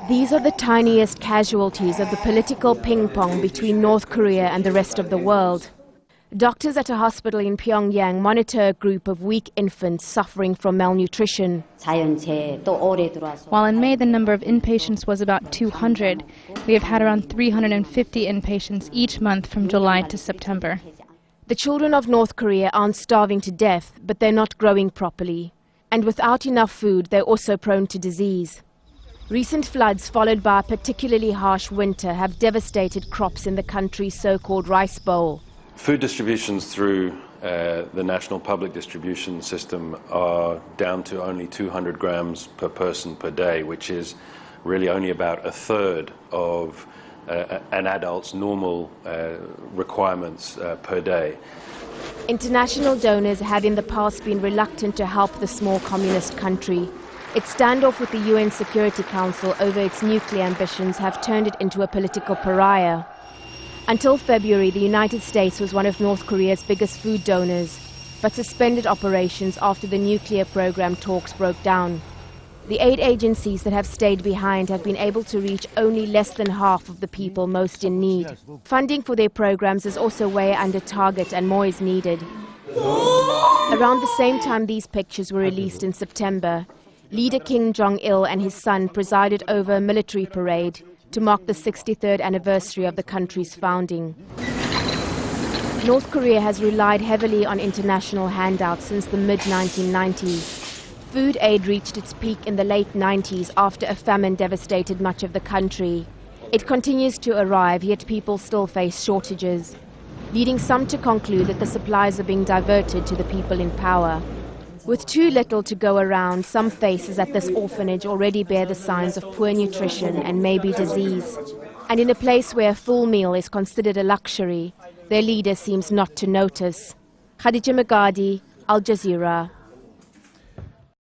These are the tiniest casualties of the political ping-pong between North Korea and the rest of the world. Doctors at a hospital in Pyongyang monitor a group of weak infants suffering from malnutrition. While in May the number of inpatients was about 200, we have had around 350 inpatients each month from July to September. The children of North Korea aren't starving to death, but they're not growing properly. And without enough food, they're also prone to disease. Recent floods, followed by a particularly harsh winter, have devastated crops in the country's so-called rice bowl. Food distributions through the national public distribution system are down to only 200 grams per person per day, which is really only about a third of an adult's normal requirements per day. International donors have in the past been reluctant to help the small communist country. Its standoff with the UN Security Council over its nuclear ambitions have turned it into a political pariah. Until February, the United States was one of North Korea's biggest food donors, but suspended operations after the nuclear program talks broke down. The aid agencies that have stayed behind have been able to reach only less than half of the people most in need. Funding for their programs is also way under target and more is needed. Around the same time these pictures were released in September, leader Kim Jong-il and his son presided over a military parade to mark the 63rd anniversary of the country's founding. North Korea has relied heavily on international handouts since the mid-1990s. Food aid reached its peak in the late 90s after a famine devastated much of the country. It continues to arrive, yet people still face shortages, leading some to conclude that the supplies are being diverted to the people in power. With too little to go around, some faces at this orphanage already bear the signs of poor nutrition and maybe disease. And in a place where a full meal is considered a luxury, their leader seems not to notice. Khadija Magadi, Al Jazeera.